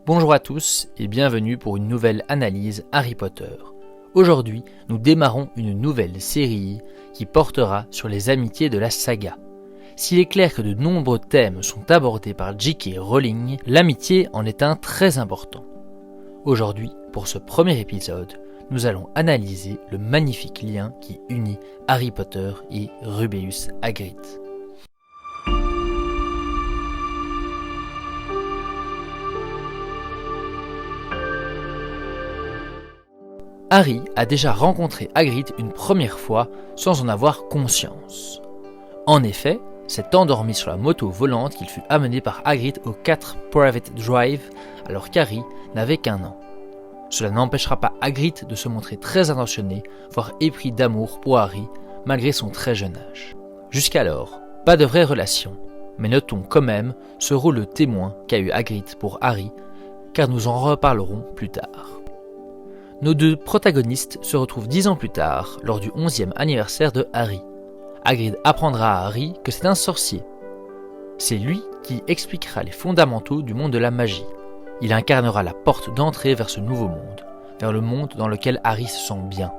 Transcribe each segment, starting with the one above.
Bonjour à tous et bienvenue pour une nouvelle analyse Harry Potter. Aujourd'hui, nous démarrons une nouvelle série qui portera sur les amitiés de la saga. S'il est clair que de nombreux thèmes sont abordés par J.K. Rowling, l'amitié en est un très important. Aujourd'hui, pour ce premier épisode, nous allons analyser le magnifique lien qui unit Harry Potter et Rubeus Hagrid. Harry a déjà rencontré Hagrid une première fois sans en avoir conscience. En effet, s'est endormi sur la moto volante qu'il fut amené par Hagrid au 4 Private Drive alors qu'Harry n'avait qu'1 an. Cela n'empêchera pas Hagrid de se montrer très attentionné, voire épris d'amour pour Harry malgré son très jeune âge. Jusqu'alors, pas de vraie relation, mais notons quand même ce rôle de témoin qu'a eu Hagrid pour Harry, car nous en reparlerons plus tard. Nos deux protagonistes se retrouvent 10 ans plus tard, lors du 11e anniversaire de Harry. Hagrid apprendra à Harry que c'est un sorcier. C'est lui qui expliquera les fondamentaux du monde de la magie. Il incarnera la porte d'entrée vers ce nouveau monde, vers le monde dans lequel Harry se sent bien.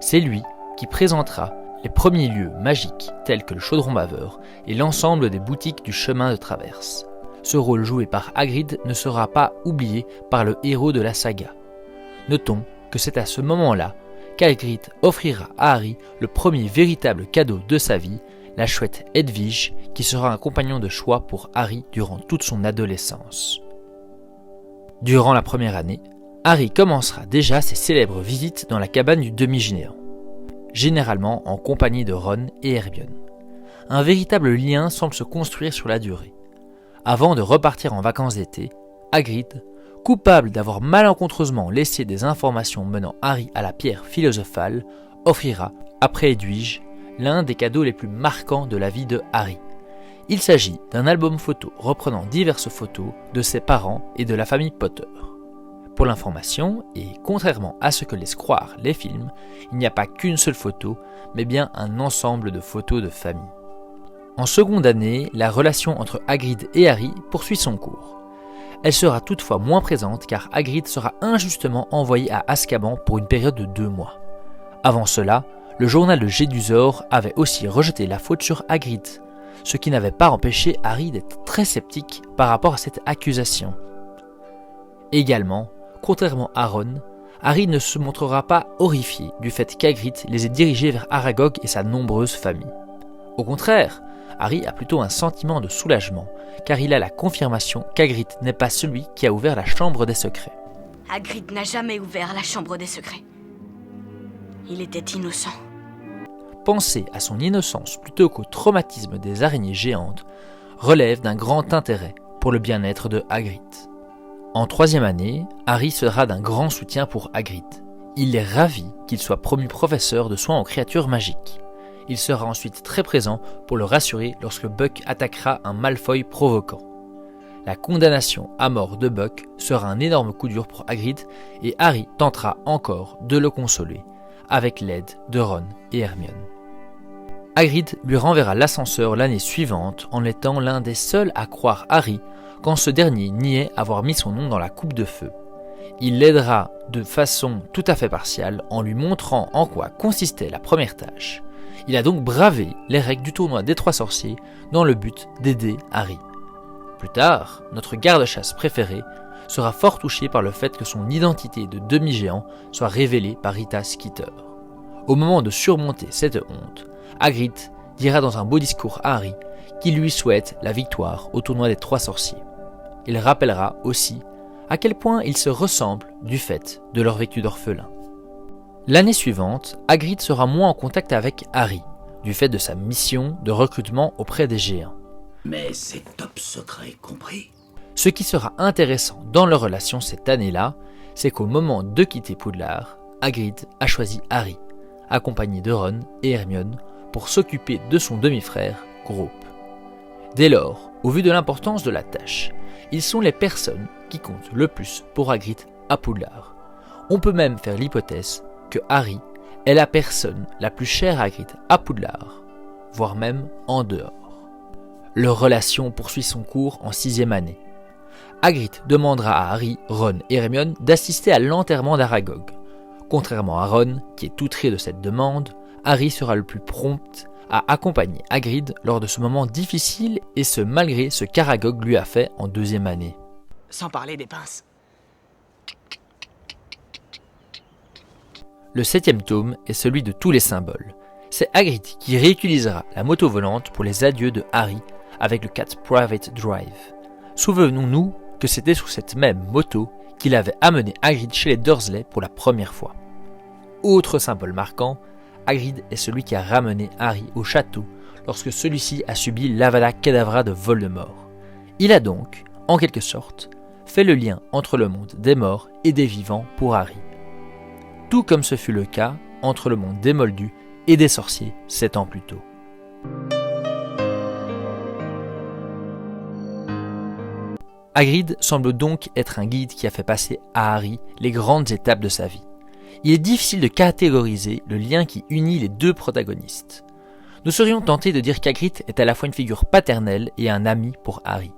C'est lui qui présentera les premiers lieux magiques tels que le chaudron baveur et l'ensemble des boutiques du chemin de traverse. Ce rôle joué par Hagrid ne sera pas oublié par le héros de la saga. Notons que c'est à ce moment-là qu'Hagrid offrira à Harry le premier véritable cadeau de sa vie, la chouette Hedwige, qui sera un compagnon de choix pour Harry durant toute son adolescence. Durant la première année, Harry commencera déjà ses célèbres visites dans la cabane du demi-géant, généralement en compagnie de Ron et Hermione. Un véritable lien semble se construire sur la durée. Avant de repartir en vacances d'été, Hagrid, coupable d'avoir malencontreusement laissé des informations menant Harry à la pierre philosophale, offrira, après Hedwige, l'un des cadeaux les plus marquants de la vie de Harry. Il s'agit d'un album photo reprenant diverses photos de ses parents et de la famille Potter. Pour l'information, et contrairement à ce que laissent croire les films, il n'y a pas qu'une seule photo, mais bien un ensemble de photos de famille. En seconde année, la relation entre Hagrid et Harry poursuit son cours. Elle sera toutefois moins présente car Hagrid sera injustement envoyé à Azkaban pour une période de 2 mois. Avant cela, le journal de Gédusor avait aussi rejeté la faute sur Hagrid, ce qui n'avait pas empêché Harry d'être très sceptique par rapport à cette accusation. Également, contrairement à Ron, Harry ne se montrera pas horrifié du fait qu'Hagrid les ait dirigés vers Aragog et sa nombreuse famille. Au contraire, Harry a plutôt un sentiment de soulagement, car il a la confirmation qu'Hagrid n'est pas celui qui a ouvert la chambre des secrets. Hagrid n'a jamais ouvert la chambre des secrets. Il était innocent. Penser à son innocence plutôt qu'au traumatisme des araignées géantes relève d'un grand intérêt pour le bien-être de Hagrid. En 3e année, Harry sera d'un grand soutien pour Hagrid. Il est ravi qu'il soit promu professeur de soins aux créatures magiques. Il sera ensuite très présent pour le rassurer lorsque Buck attaquera un Malfoy provoquant. La condamnation à mort de Buck sera un énorme coup dur pour Hagrid et Harry tentera encore de le consoler, avec l'aide de Ron et Hermione. Hagrid lui renverra l'ascenseur l'année suivante en étant l'un des seuls à croire Harry quand ce dernier niait avoir mis son nom dans la coupe de feu. Il l'aidera de façon tout à fait partiale en lui montrant en quoi consistait la première tâche. Il a donc bravé les règles du tournoi des 3 sorciers dans le but d'aider Harry. Plus tard, notre garde-chasse préféré sera fort touché par le fait que son identité de demi-géant soit révélée par Rita Skeeter. Au moment de surmonter cette honte, Hagrid dira dans un beau discours à Harry qu'il lui souhaite la victoire au tournoi des 3 sorciers. Il rappellera aussi à quel point ils se ressemblent du fait de leur vécu d'orphelin. L'année suivante, Hagrid sera moins en contact avec Harry, du fait de sa mission de recrutement auprès des géants. Mais c'est top secret compris. Ce qui sera intéressant dans leur relation cette année-là, c'est qu'au moment de quitter Poudlard, Hagrid a choisi Harry, accompagné de Ron et Hermione, pour s'occuper de son demi-frère, Groupe. Dès lors, au vu de l'importance de la tâche, ils sont les personnes qui comptent le plus pour Hagrid à Poudlard. On peut même faire l'hypothèse que Harry est la personne la plus chère à Hagrid à Poudlard, voire même en dehors. Leur relation poursuit son cours en 6e année. Hagrid demandera à Harry, Ron et Hermione d'assister à l'enterrement d'Aragog. Contrairement à Ron, qui est outré de cette demande, Harry sera le plus prompt à accompagner Hagrid lors de ce moment difficile et ce malgré ce qu'Aragog lui a fait en 2e année. Sans parler des pinces. Le 7e tome est celui de tous les symboles. C'est Hagrid qui réutilisera la moto volante pour les adieux de Harry avec le Cat Private Drive. Souvenons-nous que c'était sur cette même moto qu'il avait amené Hagrid chez les Dursley pour la première fois. Autre symbole marquant, Hagrid est celui qui a ramené Harry au château lorsque celui-ci a subi l'Avada Kedavra de Voldemort. Il a donc, en quelque sorte, fait le lien entre le monde des morts et des vivants pour Harry. Tout comme ce fut le cas entre le monde des Moldus et des sorciers 7 ans plus tôt. Hagrid semble donc être un guide qui a fait passer à Harry les grandes étapes de sa vie. Il est difficile de catégoriser le lien qui unit les deux protagonistes. Nous serions tentés de dire qu'Hagrid est à la fois une figure paternelle et un ami pour Harry.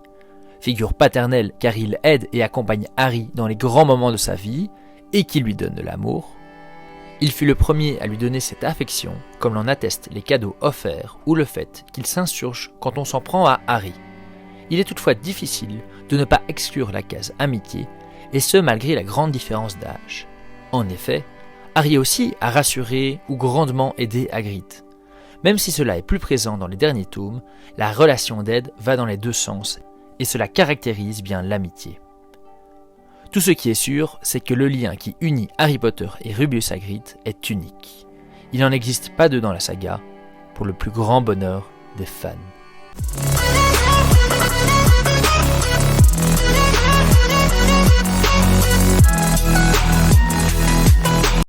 Figure paternelle car il aide et accompagne Harry dans les grands moments de sa vie et qui lui donne de l'amour. Il fut le premier à lui donner cette affection, comme l'en attestent les cadeaux offerts ou le fait qu'il s'insurge quand on s'en prend à Harry. Il est toutefois difficile de ne pas exclure la case amitié, et ce malgré la grande différence d'âge. En effet, Harry aussi a rassuré ou grandement aidé Hagrid. Même si cela est plus présent dans les derniers tomes, la relation d'aide va dans les deux sens, et cela caractérise bien l'amitié. Tout ce qui est sûr, c'est que le lien qui unit Harry Potter et Rubeus Hagrid est unique. Il n'en existe pas deux dans la saga, pour le plus grand bonheur des fans.